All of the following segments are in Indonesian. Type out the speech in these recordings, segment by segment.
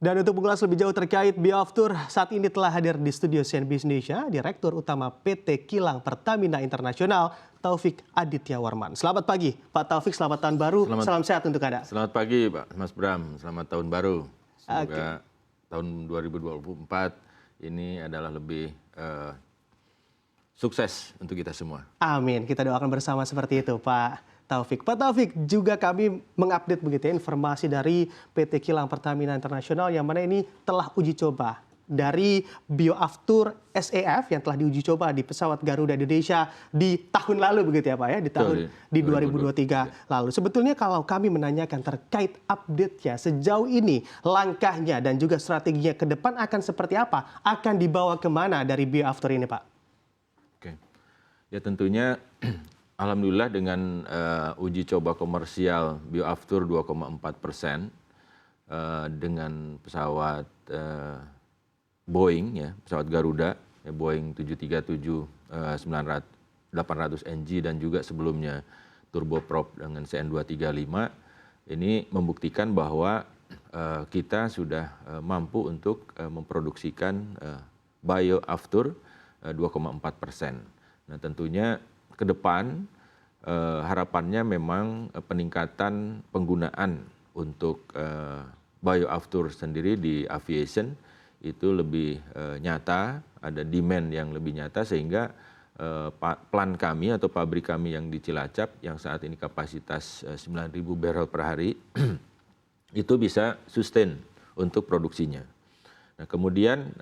Dan untuk mengulas lebih jauh terkait bioaftur, saat ini telah hadir di studio CNBC Indonesia, Direktur Utama PT Kilang Pertamina Internasional, Taufik Aditya Warman. Selamat pagi, Pak Taufik, selamat tahun baru, salam sehat untuk Anda. Selamat pagi, Pak Mas Bram, selamat tahun baru. Semoga tahun 2024 ini adalah lebih sukses untuk kita semua. Amin, kita doakan bersama seperti itu, Pak Taufik. Pak Taufik, juga kami mengupdate begitu ya, informasi dari PT Kilang Pertamina Internasional yang mana ini telah uji coba dari bioaftur SAF yang telah diuji coba di pesawat Garuda Indonesia di tahun lalu begitu ya Pak ya, di 2023 lalu. Sebetulnya kalau kami menanyakan terkait update-nya sejauh ini, langkahnya dan juga strateginya ke depan akan seperti apa? Akan dibawa kemana dari bioaftur ini Pak? Oke, ya tentunya alhamdulillah dengan uji coba komersial bioaftur 2,4% dengan pesawat Boeing, ya, pesawat Garuda, ya, Boeing 737-800NG dan juga sebelumnya turboprop dengan CN235, ini membuktikan bahwa kita sudah mampu untuk memproduksikan bioaftur 2,4%. Nah tentunya ke depan harapannya memang peningkatan penggunaan untuk bioaftur sendiri di aviation itu lebih nyata, ada demand yang lebih nyata sehingga plan kami atau pabrik kami yang di Cilacap yang saat ini kapasitas 9.000 barrel per hari itu bisa sustain untuk produksinya. Nah kemudian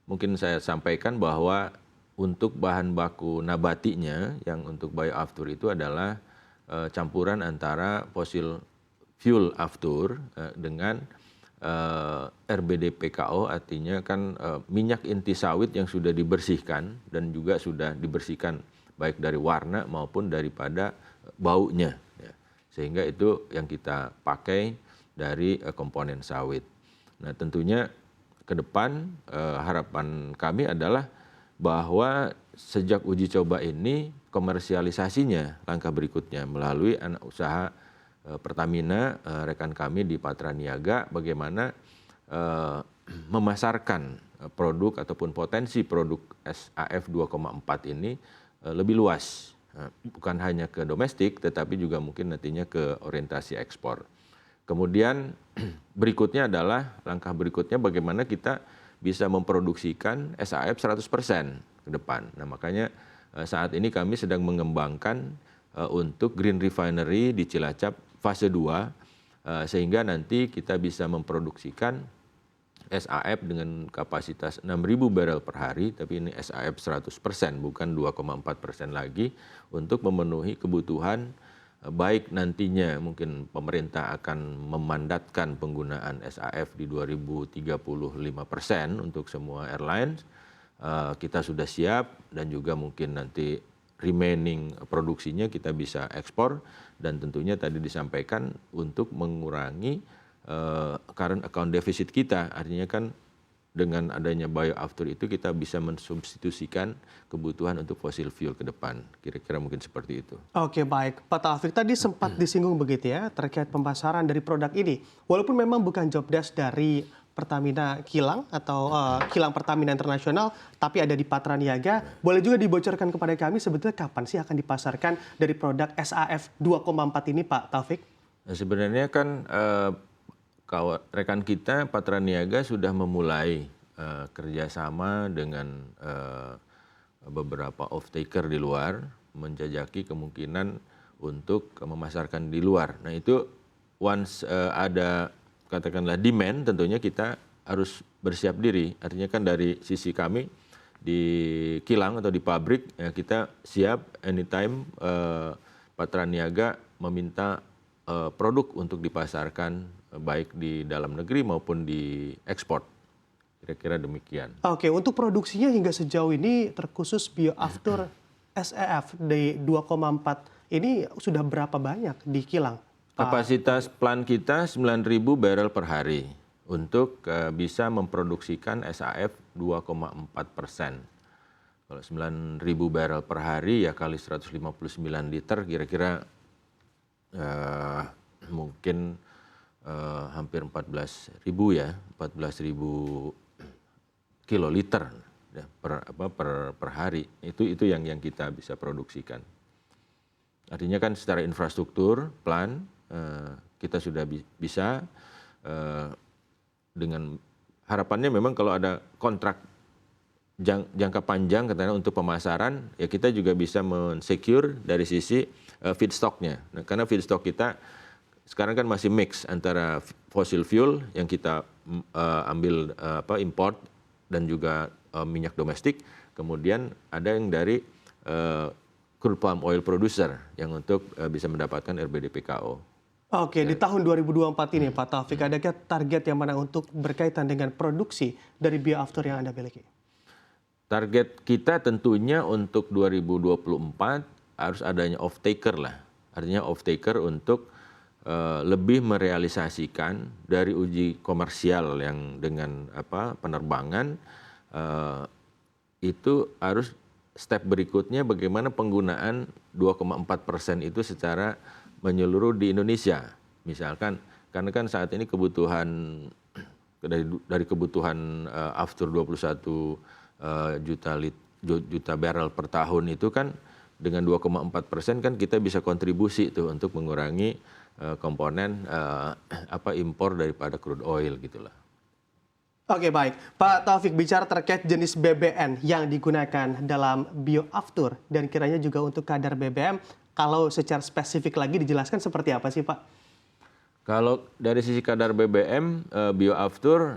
mungkin saya sampaikan bahwa untuk bahan baku nabatinya yang untuk bioaftur itu adalah campuran antara fossil fuel aftur dengan RBDPKO, artinya kan minyak inti sawit yang sudah dibersihkan dan juga sudah dibersihkan baik dari warna maupun daripada baunya, ya. Sehingga itu yang kita pakai dari komponen sawit. Nah tentunya ke depan harapan kami adalah bahwa sejak uji coba ini komersialisasinya langkah berikutnya melalui anak usaha Pertamina, rekan kami di Patra Niaga, bagaimana memasarkan produk ataupun potensi produk SAF 2,4 ini lebih luas, bukan hanya ke domestik tetapi juga mungkin nantinya ke orientasi ekspor. Kemudian berikutnya adalah langkah berikutnya bagaimana kita bisa memproduksikan SAF 100% ke depan. Nah makanya saat ini kami sedang mengembangkan untuk Green Refinery di Cilacap fase 2 sehingga nanti kita bisa memproduksikan SAF dengan kapasitas 6.000 barrel per hari, tapi ini SAF 100% bukan 2,4% lagi untuk memenuhi kebutuhan baik nantinya mungkin pemerintah akan memandatkan penggunaan SAF di 2035% untuk semua airlines, kita sudah siap dan juga mungkin nanti remaining produksinya kita bisa ekspor dan tentunya tadi disampaikan untuk mengurangi current account deficit kita, artinya kan dengan adanya bioaftur itu kita bisa mensubstitusikan kebutuhan untuk fossil fuel ke depan. Kira-kira mungkin seperti itu. Oke baik, Pak Taufik tadi sempat disinggung begitu ya terkait pemasaran dari produk ini. Walaupun memang bukan job desk dari Pertamina Kilang atau Kilang Pertamina Internasional, tapi ada di Patra Niaga. Boleh juga dibocorkan kepada kami sebetulnya kapan sih akan dipasarkan dari produk SAF 2,4 ini Pak Taufik? Nah, sebenarnya kan rekan kita Patra Niaga sudah memulai kerjasama dengan beberapa off-taker di luar, menjajaki kemungkinan untuk memasarkan di luar. Nah itu once ada katakanlah demand, tentunya kita harus bersiap diri. Artinya kan dari sisi kami di kilang atau di pabrik, ya kita siap anytime Patra Niaga meminta produk untuk dipasarkan baik di dalam negeri maupun di ekspor. Kira-kira demikian. Oke, untuk produksinya hingga sejauh ini terkhusus bioaftur SAF di 2,4 ini sudah berapa banyak di kilang? Kapasitas plan kita 9.000 barrel per hari untuk bisa memproduksikan SAF 2,4%. Kalau 9.000 barrel per hari ya kali 159 liter kira-kira mungkin hampir 14.000 ya, 14.000 kiloliter ya, per hari. Itu yang kita bisa produksikan. Artinya kan secara infrastruktur, plan, kita sudah bisa dengan harapannya memang kalau ada kontrak jangka panjang katanya untuk pemasaran, ya kita juga bisa men-secure dari sisi feedstocknya. Nah, karena feedstock kita sekarang kan masih mix antara fossil fuel yang kita ambil import dan juga minyak domestik, kemudian ada yang dari crude palm oil producer yang untuk bisa mendapatkan RBDPKO. Oke, di tahun 2024 ini Pak Taufik, adakah target yang mana untuk berkaitan dengan produksi dari bioaftur yang Anda miliki? Target kita tentunya untuk 2024 harus adanya off-taker lah. Artinya off-taker untuk lebih merealisasikan dari uji komersial yang dengan penerbangan, itu harus step berikutnya bagaimana penggunaan 2,4% itu secara menyeluruh di Indonesia. Misalkan, karena kan saat ini kebutuhan dari kebutuhan aftur 21 juta barrel per tahun itu kan dengan 2,4% kan kita bisa kontribusi tuh untuk mengurangi komponen impor daripada crude oil gitulah. Oke, baik. Pak Taufik, bicara terkait jenis BBM yang digunakan dalam bioaftur dan kiranya juga untuk kadar BBM, kalau secara spesifik lagi dijelaskan seperti apa sih Pak? Kalau dari sisi kadar BBM, bioaftur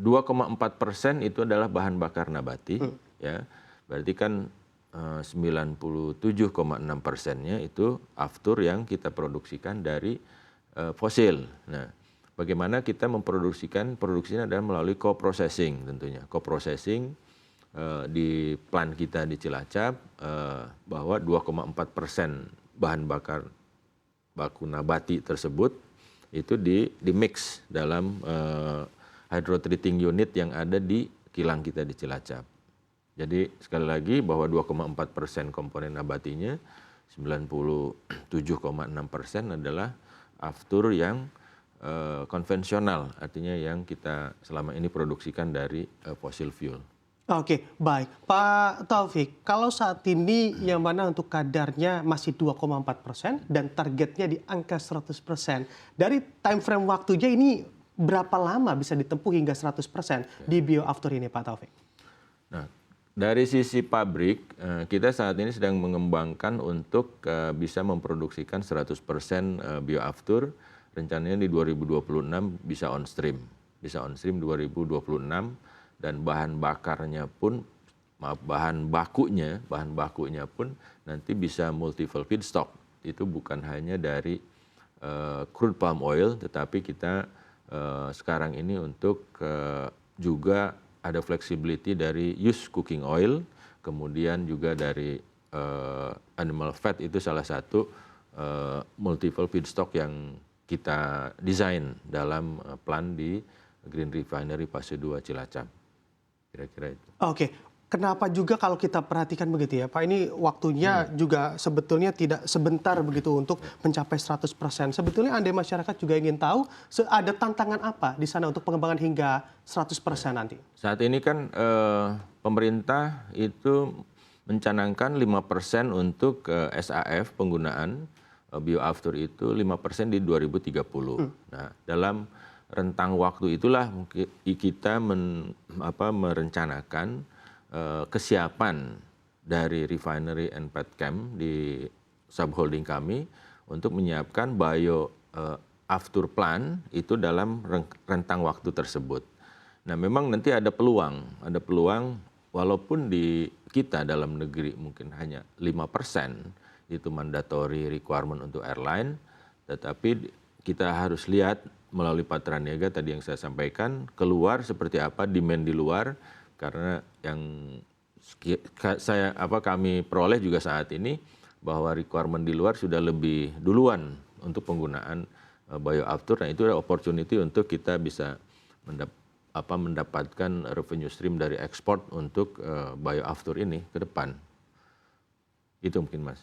2,4% itu adalah bahan bakar nabati, ya. Berarti kan 97,6%-nya itu aftur yang kita produksikan dari fosil. Nah, bagaimana kita memproduksikan, produksinya adalah melalui co-processing tentunya. Co-processing di plant kita di Cilacap, bahwa 2,4% bahan bakar baku nabati tersebut itu di mix dalam hydrotreating unit yang ada di kilang kita di Cilacap. Jadi sekali lagi bahwa 2,4% komponen nabatinya, 97,6% adalah aftur yang konvensional, artinya yang kita selama ini produksikan dari fossil fuel. Oke, baik. Pak Taufik, kalau saat ini yang mana untuk kadarnya masih 2,4% dan targetnya di angka 100%. Dari time frame waktunya ini berapa lama bisa ditempuh hingga 100% di bioaftur ini Pak Taufik? Nah, dari sisi pabrik, kita saat ini sedang mengembangkan untuk bisa memproduksikan 100% bioaftur. Rencananya di 2026 bisa on stream. Bisa on stream 2026. Dan bahan bakunya pun nanti bisa multiple feedstock. Itu bukan hanya dari crude palm oil, tetapi kita sekarang ini untuk juga ada flexibility dari used cooking oil, kemudian juga dari animal fat, itu salah satu multiple feedstock yang kita desain dalam plan di Green Refinery Fase 2 Cilacap. Kira-kira itu. Oke, kenapa juga kalau kita perhatikan begitu ya Pak, ini waktunya juga sebetulnya tidak sebentar begitu untuk mencapai 100%. Sebetulnya andai masyarakat juga ingin tahu, ada tantangan apa di sana untuk pengembangan hingga 100% nanti? Saat ini kan pemerintah itu mencanangkan 5% untuk SAF penggunaan bioaftur itu 5% di 2030. Nah, dalam rentang waktu itulah kita merencanakan kesiapan dari refinery and petchem di subholding kami untuk menyiapkan bioaftur plant itu dalam rentang waktu tersebut. Nah, memang nanti ada peluang walaupun di kita dalam negeri mungkin hanya 5% itu mandatory requirement untuk airline, tetapi kita harus lihat melalui Patraniaga tadi yang saya sampaikan, keluar seperti apa demand di luar, karena yang kami peroleh juga saat ini bahwa requirement di luar sudah lebih duluan untuk penggunaan bioaftur. Nah, itu ada opportunity untuk kita bisa mendapatkan revenue stream dari ekspor untuk bioaftur ini ke depan. Itu mungkin Mas.